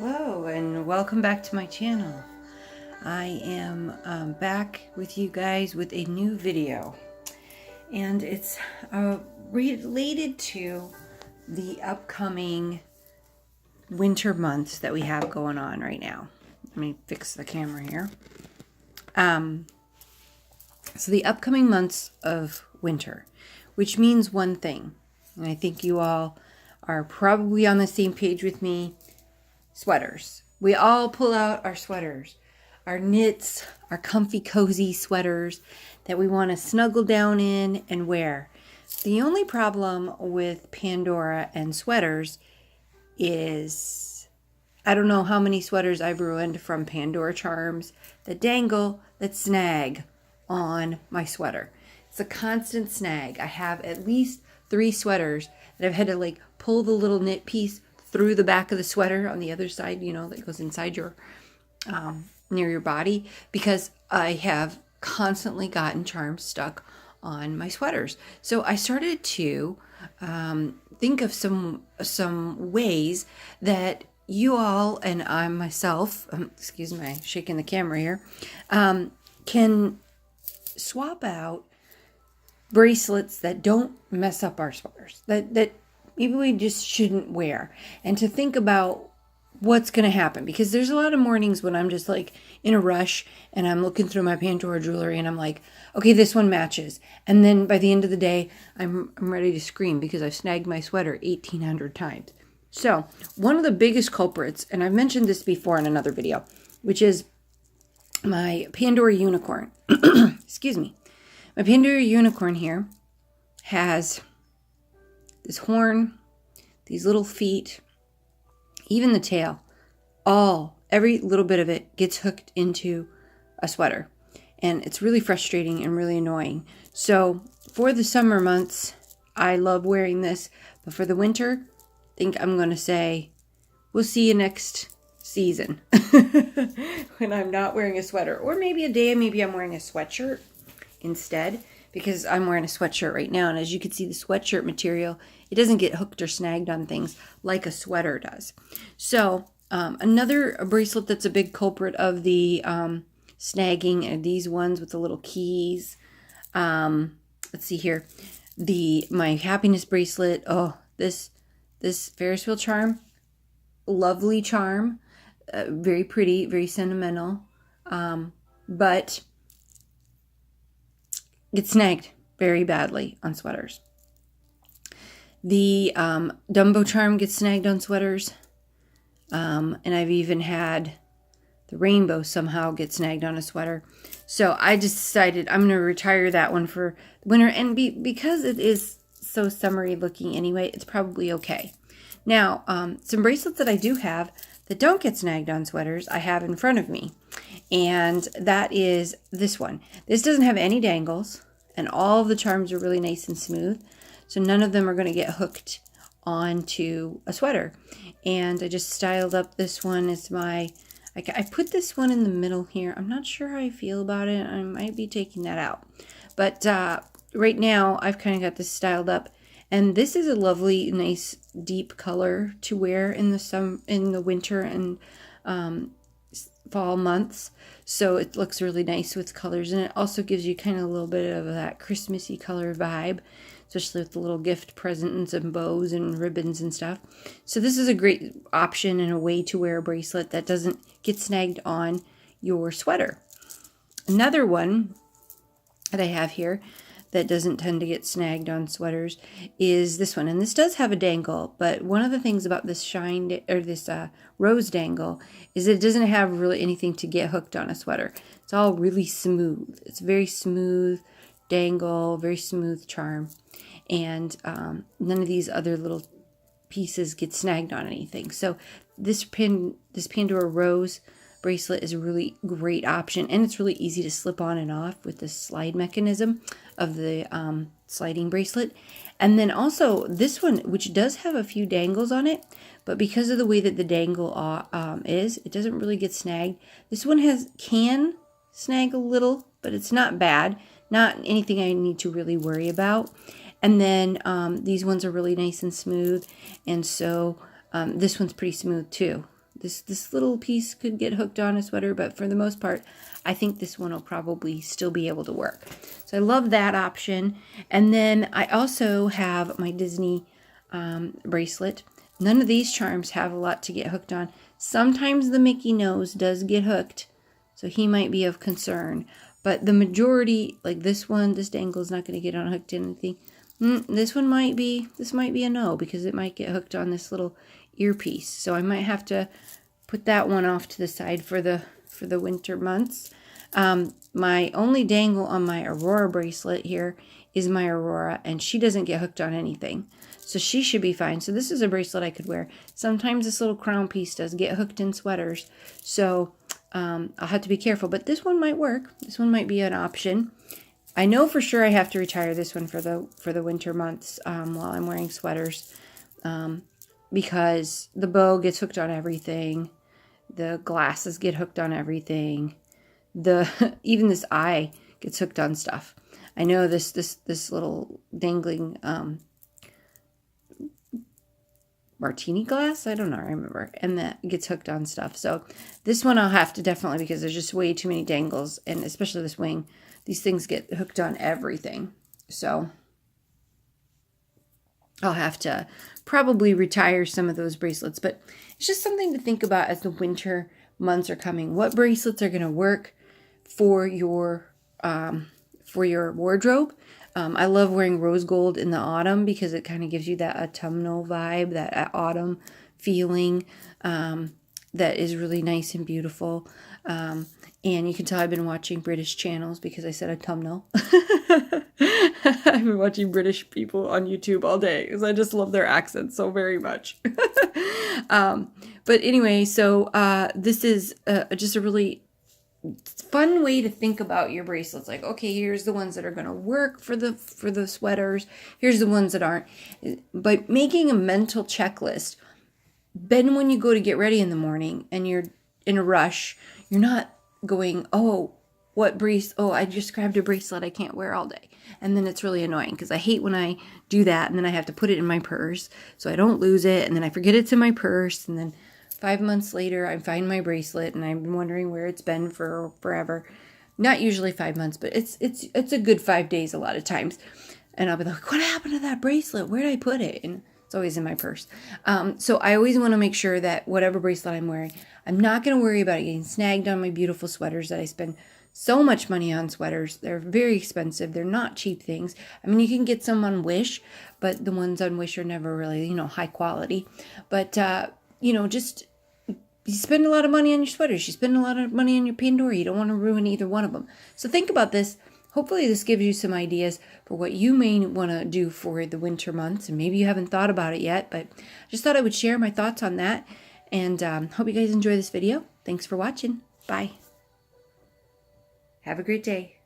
Hello and welcome back to my channel. I am back with you guys with a new video, and it's related to the upcoming winter months that we have going on right now. Let me fix the camera here. So the upcoming months of winter, which means one thing, and I think you all are probably on the same page with me. Sweaters. We all pull out our sweaters, our knits, our comfy, cozy sweaters that we want to snuggle down in and wear. The only problem with Pandora and sweaters is I don't know how many sweaters I've ruined from Pandora charms that dangle, that snag on my sweater. It's a constant snag. I have at least 3 sweaters that I've had to pull the little knit piece through the back of the sweater on the other side, that goes inside your, near your body, because I have constantly gotten charms stuck on my sweaters. So I started to think of some ways that you all, and I myself, excuse me, shaking the camera here, can swap out bracelets that don't mess up our sweaters, that maybe we just shouldn't wear, and to think about what's going to happen, because there's a lot of mornings when I'm just in a rush and I'm looking through my Pandora jewelry and I'm like, okay, this one matches, and then by the end of the day I'm ready to scream because I've snagged my sweater 1,800 times. So one of the biggest culprits, and I've mentioned this before in another video, which is my Pandora unicorn. Excuse me. My Pandora unicorn here has this horn, these little feet, even the tail, every little bit of it gets hooked into a sweater. And it's really frustrating and really annoying. So for the summer months, I love wearing this. But for the winter, I think I'm going to say, we'll see you next season when I'm not wearing a sweater. Or maybe a day, maybe I'm wearing a sweatshirt instead, because I'm wearing a sweatshirt right now. And as you can see, the sweatshirt material, it doesn't get hooked or snagged on things like a sweater does. So another bracelet that's a big culprit of the snagging are these ones with the little keys. Let's see here. My happiness bracelet. Oh, this Ferris wheel charm. Lovely charm. Very pretty, very sentimental. But gets snagged very badly on sweaters. The Dumbo charm gets snagged on sweaters. And I've even had the rainbow somehow get snagged on a sweater. So I just decided I'm going to retire that one for winter. And because it is so summery looking anyway, it's probably okay. Now, some bracelets that I do have that don't get snagged on sweaters, I have in front of me. And that is this one. This doesn't have any dangles, and all of the charms are really nice and smooth. So none of them are going to get hooked onto a sweater. And I just styled up this one. It's I put this one in the middle here. I'm not sure how I feel about it. I might be taking that out. But right now, I've kind of got this styled up. And this is a lovely, nice, deep color to wear in the winter and fall months. So it looks really nice with colors, and it also gives you kind of a little bit of that Christmassy color vibe, especially with the little gift presents and bows and ribbons and stuff. So this is a great option and a way to wear a bracelet that doesn't get snagged on your sweater. Another one that I have here that doesn't tend to get snagged on sweaters is this one. And this does have a dangle, but one of the things about this rose dangle is it doesn't have really anything to get hooked on a sweater. It's all really smooth. It's very smooth dangle, very smooth charm. And none of these other little pieces get snagged on anything. So this Pandora rose bracelet is a really great option, and it's really easy to slip on and off with the slide mechanism of the sliding bracelet. And then also this one, which does have a few dangles on it, but because of the way that the dangle it doesn't really get snagged. This one can snag a little, but it's not bad. Not anything I need to really worry about. And then these ones are really nice and smooth, and so this one's pretty smooth too. This little piece could get hooked on a sweater, but for the most part, I think this one will probably still be able to work. So I love that option. And then I also have my Disney bracelet. None of these charms have a lot to get hooked on. Sometimes the Mickey nose does get hooked, so he might be of concern. But the majority, like this one, this dangle is not going to get unhooked in anything. This might be a no, because it might get hooked on this little earpiece. So I might have to put that one off to the side for the winter months. My only dangle on my Aurora bracelet here is my Aurora, and she doesn't get hooked on anything. So she should be fine. So this is a bracelet I could wear. Sometimes this little crown piece does get hooked in sweaters. So I'll have to be careful. But this one might work. This one might be an option. I know for sure I have to retire this one for the winter months while I'm wearing sweaters. Because the bow gets hooked on everything. The glasses get hooked on everything. Even this eye gets hooked on stuff. I know this little dangling martini glass, I don't know, I remember, and that gets hooked on stuff. So this one I'll have to definitely, because there's just way too many dangles, and especially this wing, these things get hooked on everything. So I'll have to probably retire some of those bracelets, but it's just something to think about as the winter months are coming. What bracelets are going to work for your wardrobe? I love wearing rose gold in the autumn because it kind of gives you that autumnal vibe, that autumn feeling that is really nice and beautiful. And you can tell I've been watching British channels because I said autumnal. I've been watching British people on YouTube all day because I just love their accents so very much. But anyway, so this is just a really fun way to think about your bracelets. Like, okay, here's the ones that are going to work for the sweaters. Here's the ones that aren't. By making a mental checklist, then when you go to get ready in the morning and you're in a rush, you're not going, oh, I just grabbed a bracelet I can't wear all day. And then it's really annoying because I hate when I do that and then I have to put it in my purse so I don't lose it, and then I forget it's in my purse, and then 5 months later I find my bracelet and I'm wondering where it's been for forever. Not usually 5 months, but it's a good 5 days a lot of times. And I'll be like, what happened to that bracelet? Where did I put it? And it's always in my purse. So I always want to make sure that whatever bracelet I'm wearing, I'm not going to worry about it getting snagged on my beautiful sweaters that I spend so much money on. Sweaters. They're very expensive. They're not cheap things. I mean, you can get some on Wish, but the ones on Wish are never really, high quality. But, just you spend a lot of money on your sweaters. You spend a lot of money on your Pandora. You don't want to ruin either one of them. So think about this. Hopefully this gives you some ideas for what you may want to do for the winter months. And maybe you haven't thought about it yet, but I just thought I would share my thoughts on that. And hope you guys enjoy this video. Thanks for watching. Bye. Have a great day.